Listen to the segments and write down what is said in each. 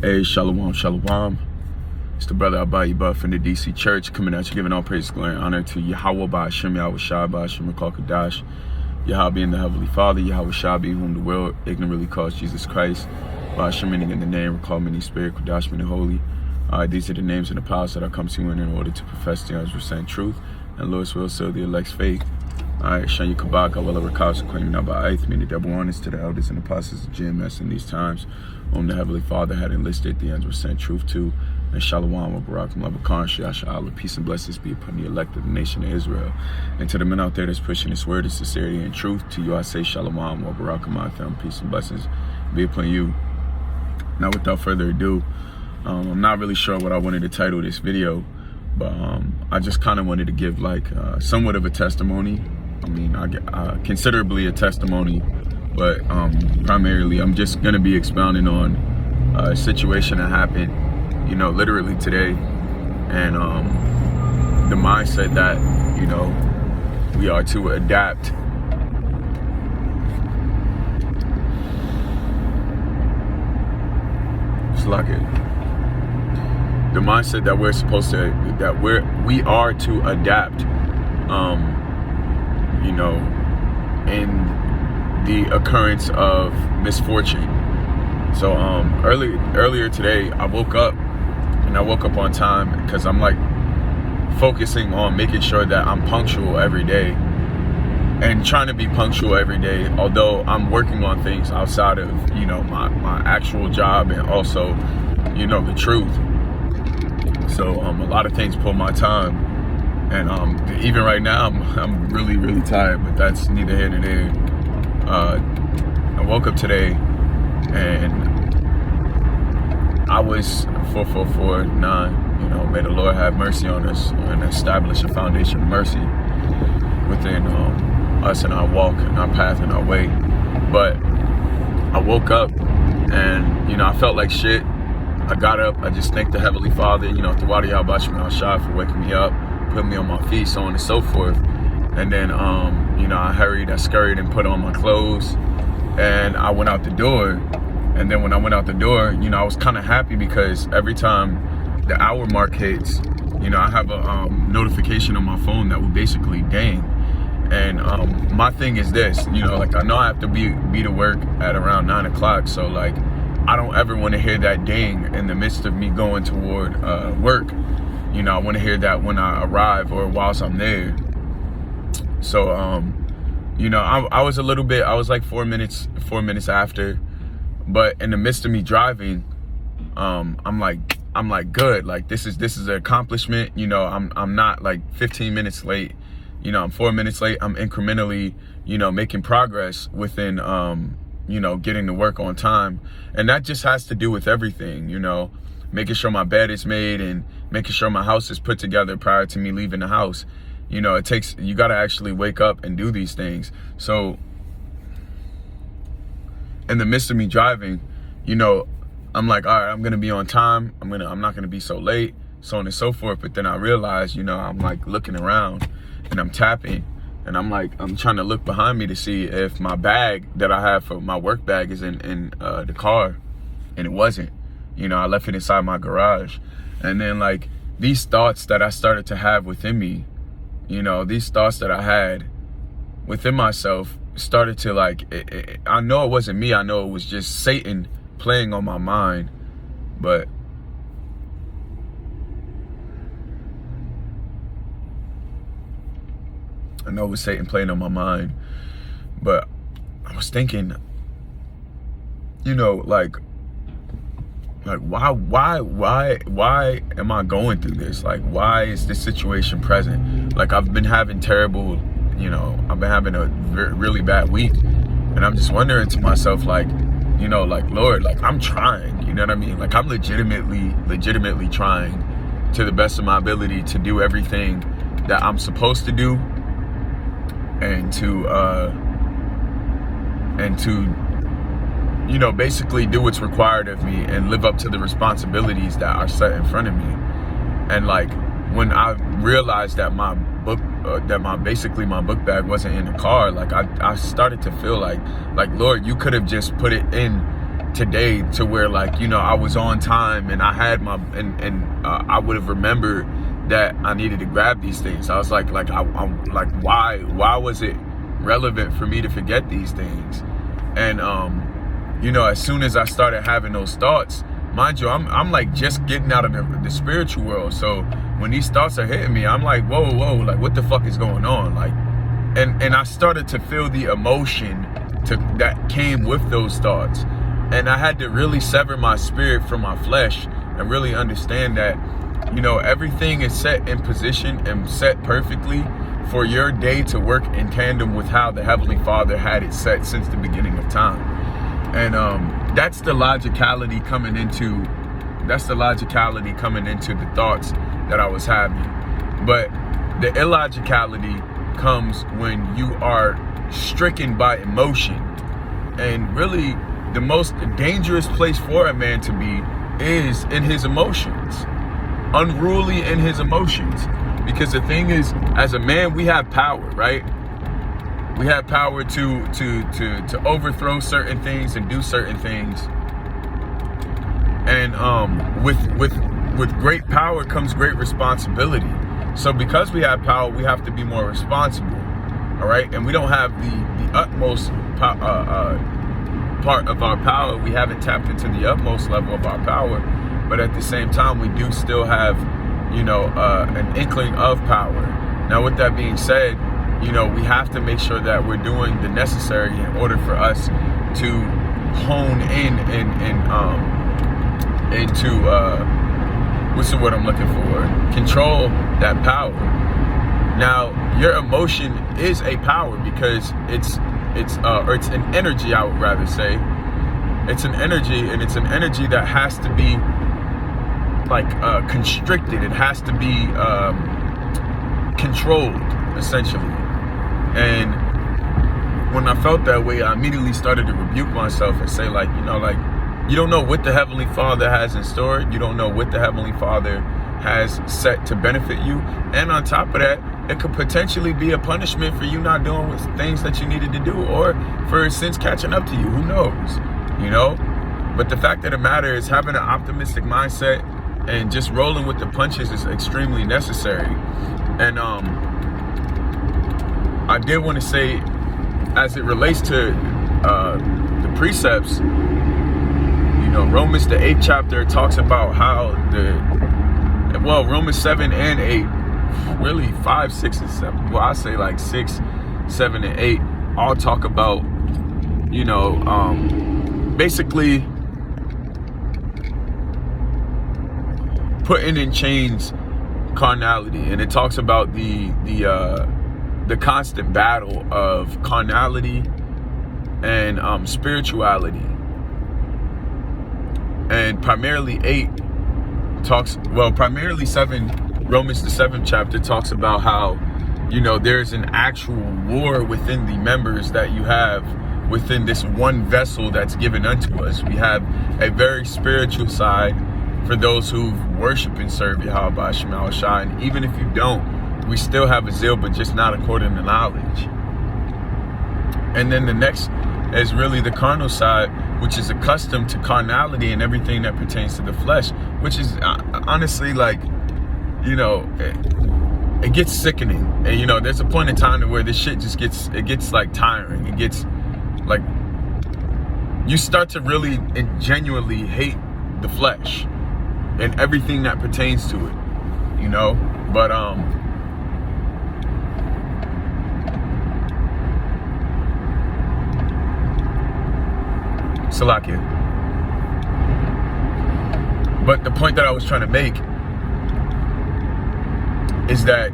Hey, shalom, shalom. It's the brother Abayibah from the DC Church, coming at you, giving all praise, glory, and honor to Yahweh Ba'ashem, Yahweh Shai Ba'ashem, Kadash, Yahweh being the Heavenly Father, Yahweh Shai, whom the world ignorantly calls Jesus Christ, Ba'ashem meaning in the name, recall meaning spirit, Kadash meaning holy. These are the names and the powers that I come to you in order to profess the 100% truth, and Lord's will serve the elect's faith. Shanyi Kabak, Awela Rakabs, claiming out by Aith, meaning double honors to the elders and apostles of GMS in these times, whom the Heavenly Father had enlisted the 100% truth to, and Shalom wa Barak Labakan, Sha'ala, peace and blessings be upon the elect of the nation of Israel. And to the men out there that's pushing this word of sincerity and truth, to you I say Shalom wa Barak Amatham, peace and blessings be upon you. Now, without further ado, I'm not really sure what I wanted to title this video, but I just kind of wanted to give like somewhat of a testimony. I mean, considerably a testimony, but primarily I'm just going to be expounding on a situation that happened, you know, literally today, and the mindset that, you know, we are to adapt. It's like it. The mindset that we're supposed to, that we are to adapt, you know, in the occurrence of misfortune. So earlier today, I woke up, and I woke up on time because I'm like focusing on making sure that I'm punctual every day and trying to be punctual every day, although I'm working on things outside of, you know, my actual job and also, you know, the truth. So a lot of things pull my time. And even right now, I'm really tired, but that's neither here nor there. I woke up today, and I was 4449. You know, may the Lord have mercy on us and establish a foundation of mercy within us and our walk and our path and our way. But I woke up, and you know, I felt like shit. I got up. I just thanked the Heavenly Father, you know, Thawadi Yahbashim al-Shai for waking me up, put me on my feet, so on and so forth. And then, you know, I scurried and put on my clothes, and I went out the door. And then when I went out the door, you know, I was kind of happy because every time the hour mark hits, you know, I have a notification on my phone that will basically ding. And my thing is this, you know, like I know I have to be to work at around 9 o'clock. So like, I don't ever want to hear that ding in the midst of me going toward work. You know, I want to hear that when I arrive or whilst I'm there. So, you know, I was like 4 minutes after, but in the midst of me driving, I'm like, good. Like this is an accomplishment. You know, I'm not like 15 minutes late. You know, I'm 4 minutes late. I'm incrementally, you know, making progress within, you know, getting to work on time. And that just has to do with everything, you know, making sure my bed is made and making sure my house is put together prior to me leaving the house. You know, you got to actually wake up and do these things. So in the midst of me driving, you know, I'm like, all right, I'm going to be on time. I'm not going to be so late, so on and so forth. But then I realized, you know, I'm like looking around and I'm tapping, and I'm trying to look behind me to see if my bag that I have for my work bag is in the car, and it wasn't. You know, I left it inside my garage. And then like these thoughts that I started to have within me, you know, these thoughts that I had within myself started to like, I know it wasn't me. I know it was just Satan playing on my mind. But I know it was Satan playing on my mind. But I was thinking, you know, like why am I going through this? Like, why is this situation present? Like, I've been having terrible, you know, I've been having a really bad week, and I'm just wondering to myself, like, you know, like, Lord, like, I'm trying, you know what I mean? Like, I'm legitimately trying to the best of my ability to do everything that I'm supposed to do, and to you know, basically do what's required of me and live up to the responsibilities that are set in front of me. And like, when I realized that my book basically my book bag wasn't in the car, like I started to feel like Lord, you could have just put it in today to where, like, you know, I was on time and I had my, I would have remembered that I needed to grab these things. I was like, I'm like, why was it relevant for me to forget these things? And, you know, as soon as I started having those thoughts, mind you, I'm like just getting out of the spiritual world. So when these thoughts are hitting me, I'm like, whoa, like what the fuck is going on? Like, and I started to feel the emotion that came with those thoughts. And I had to really sever my spirit from my flesh and really understand that, you know, everything is set in position and set perfectly for your day to work in tandem with how the Heavenly Father had it set since the beginning of time. And that's the logicality coming into the thoughts that I was having. But the illogicality comes when you are stricken by emotion. And really, the most dangerous place for a man to be is in his emotions, unruly in his emotions. Because the thing is, as a man, we have power, right? We have power to overthrow certain things and do certain things. And with great power comes great responsibility. So because we have power, we have to be more responsible, all right? And we don't have the utmost part of our power. We haven't tapped into the utmost level of our power, but at the same time, we do still have, you know, an inkling of power. Now, with that being said, you know, we have to make sure that we're doing the necessary in order for us to hone in into what's the word I'm looking for? Control that power. Now, your emotion is a power because it's an energy, I would rather say. It's an energy, and it's an energy that has to be like constricted. It has to be controlled, essentially. And when I felt that way, I immediately started to rebuke myself and say, like, you know, like, you don't know what the Heavenly Father has in store. You don't know what the Heavenly Father has set to benefit you. And on top of that, it could potentially be a punishment for you not doing things that you needed to do, or for sins catching up to you. Who knows? You know? But the fact of the matter is, having an optimistic mindset and just rolling with the punches is extremely necessary. And I did want to say, as it relates to the precepts, you know, Romans the 8th chapter talks about how Romans 7 and 8, really 5, 6, and 7. Well, I say like 6, 7, and 8 all talk about, you know, basically putting in chains carnality, and it talks about the constant battle of carnality and spirituality. And primarily 7, Romans the 7th chapter talks about how, you know, there's an actual war within the members that you have within this one vessel that's given unto us. We have a very spiritual side for those who worship and serve Yahweh Shema Shai. And even if you don't, we still have a zeal, but just not according to knowledge. And then the next is really the carnal side, which is accustomed to carnality and everything that pertains to the flesh, which is honestly, like, you know, it gets sickening. And, you know, there's a point in time where this shit just gets like tiring. It gets like, you start to really and genuinely hate the flesh and everything that pertains to it, you know. But Salakia. But the point that I was trying to make is that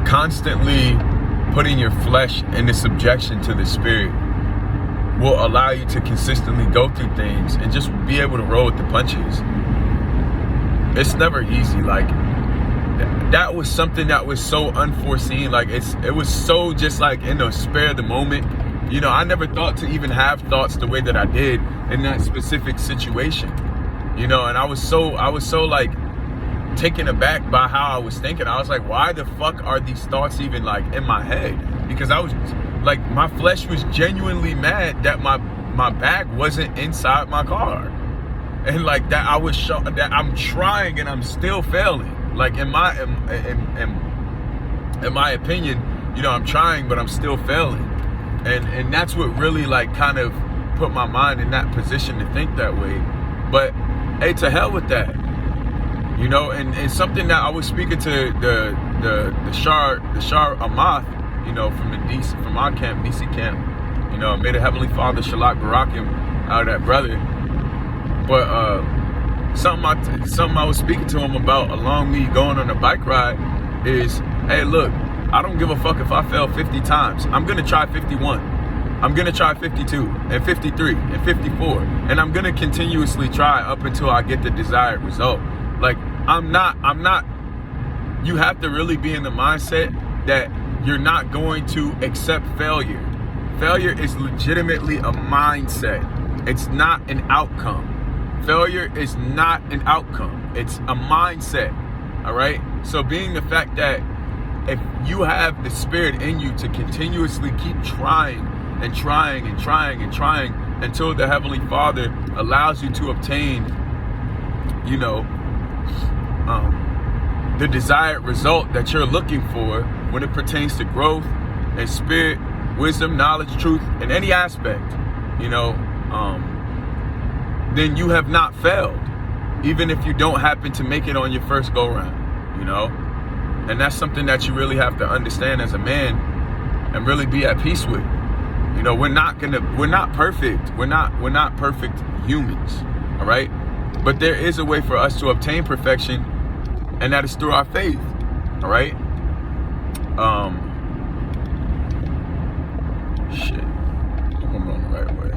constantly putting your flesh into subjection to the spirit will allow you to consistently go through things and just be able to roll with the punches. It's never easy. Like, that was something that was so unforeseen. Like, it was so just like in the spare of the moment. You know, I never thought to even have thoughts the way that I did in that specific situation. You know, and I was so like taken aback by how I was thinking. I was like, why the fuck are these thoughts even like in my head? Because I was Like, my flesh was genuinely mad that my bag wasn't inside my car. And like that, I was shocked that I'm trying and I'm still failing. Like, in my opinion, you know, I'm trying, but I'm still failing. And that's what really like kind of put my mind in that position to think that way. But hey, to hell with that. You know, and something that I was speaking to the Shar Amath, you know, from our camp, DC camp, you know, may the Heavenly Father Shalak Barakim out of that brother. But something I was speaking to him about along me going on a bike ride is, hey, look, I don't give a fuck if I fail 50 times. I'm gonna try 51. I'm gonna try 52 and 53 and 54, and I'm gonna continuously try up until I get the desired result. Like, I'm not, you have to really be in the mindset that you're not going to accept failure. Failure is legitimately a mindset. It's not an outcome. Failure is not an outcome. It's a mindset, all right? So being the fact that if you have the spirit in you to continuously keep trying and trying and trying and trying until the Heavenly Father allows you to obtain, you know, the desired result that you're looking for when it pertains to growth and spirit, wisdom, knowledge, truth, in any aspect, you know, then you have not failed, even if you don't happen to make it on your first go round, you know. And that's something that you really have to understand as a man and really be at peace with. You know, we're not perfect. We're not perfect humans, all right? But there is a way for us to obtain perfection, and that is through our faith, all right? Shit, I'm going the right way.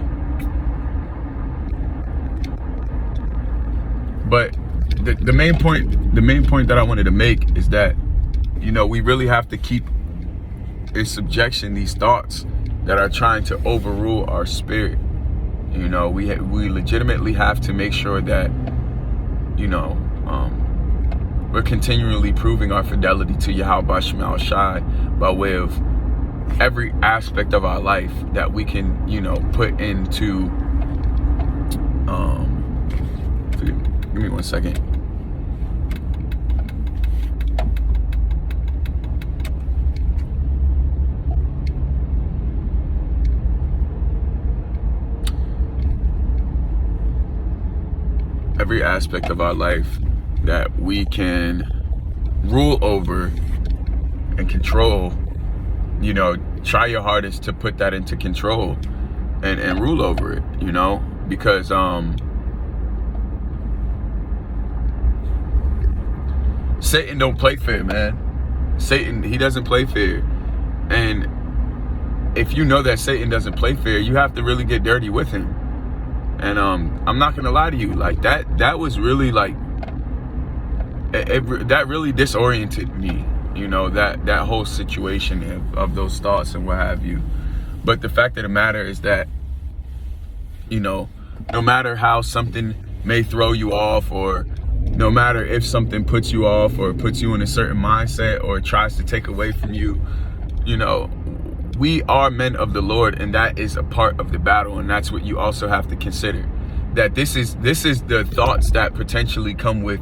But the main point that I wanted to make is that, you know, we really have to keep in subjection these thoughts that are trying to overrule our spirit. You know, we legitimately have to make sure that, you know, we're continually proving our fidelity to Yahweh Shema Shai by way of every aspect of our life that we can, you know, put into, give me 1 second. Every aspect of our life that we can rule over and control, you know, try your hardest to put that into control and rule over it, you know, because Satan don't play fair, man. Satan, he doesn't play fair. And if you know that Satan doesn't play fair, you have to really get dirty with him. And I'm not gonna lie to you, like that was really like, that really disoriented me, you know, that whole situation of those thoughts and what have you. But the fact of the matter is that, you know, no matter how something may throw you off, or no matter if something puts you off or puts you in a certain mindset or tries to take away from you, you know, we are men of the Lord, and that is a part of the battle. And that's what you also have to consider, that this is the thoughts that potentially come with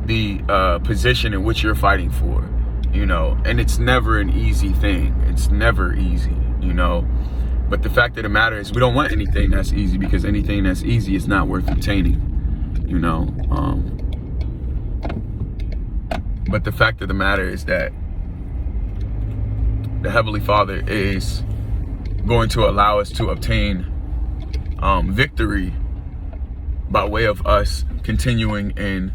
the position in which you're fighting for, you know. And it's never an easy thing. It's never easy, you know. But the fact of the matter is, we don't want anything that's easy, because anything that's easy is not worth obtaining, you know. But the fact of the matter is that the Heavenly Father is going to allow us to obtain victory by way of us continuing in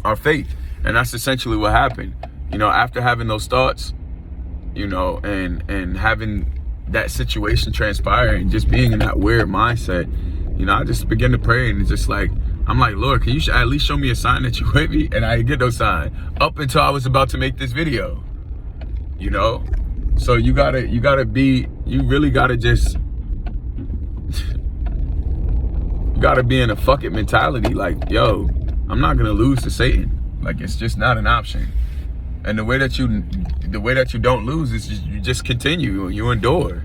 our faith. And that's essentially what happened. You know, after having those thoughts, you know, and having that situation transpire and just being in that weird mindset, you know, I just began to pray, and it's just like, I'm like, Lord, can you at least show me a sign that you're with me? And I didn't get no sign up until I was about to make this video, you know? So you really gotta just, you gotta be in a fuck it mentality. Like, yo, I'm not gonna lose to Satan. Like, it's just not an option. And the way that you the way that you don't lose is you just continue, you endure,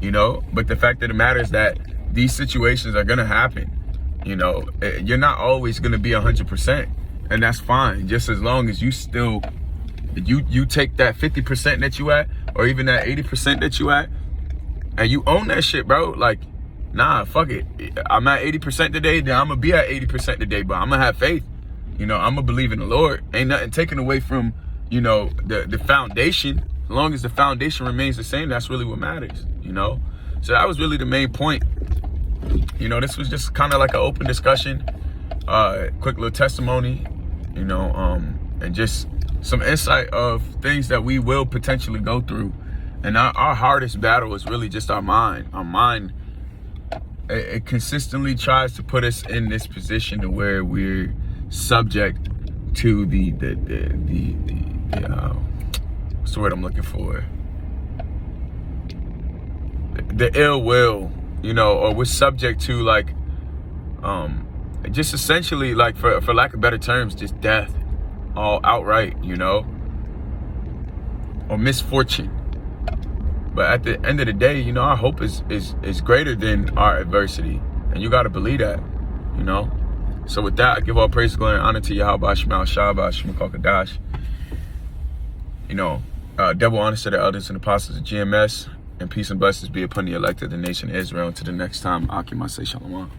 you know. But the fact of the matter is that these situations are gonna happen, you know. You're not always gonna be 100%, and that's fine, just as long as you still, you take that 50% that you at, or even that 80% that you at, and you own that shit, bro. Like, nah, fuck it. I'm at 80% today, then I'm gonna be at 80% today, but I'm gonna have faith. You know, I'm gonna believe in the Lord. Ain't nothing taken away from, you know, the foundation. As long as the foundation remains the same, that's really what matters, you know? So that was really the main point. You know, this was just kind of like an open discussion, quick little testimony, you know, and just some insight of things that we will potentially go through. And our hardest battle is really just our mind. Our mind, it consistently tries to put us in this position to where we're subject to the what's the word I'm looking for? The ill will, you know, or we're subject to, like, just essentially, like, for lack of better terms, just death, all outright, you know, or misfortune. But at the end of the day, you know, our hope is greater than our adversity, and you got to believe that, you know. So with that, I give all praise, glory, and honor to Yahweh Shema Shabbat Shema. You know, double honors to the elders and apostles of GMS, and peace and blessings be upon the elect of the nation of Israel. Until the next time, Akim, I say shalom.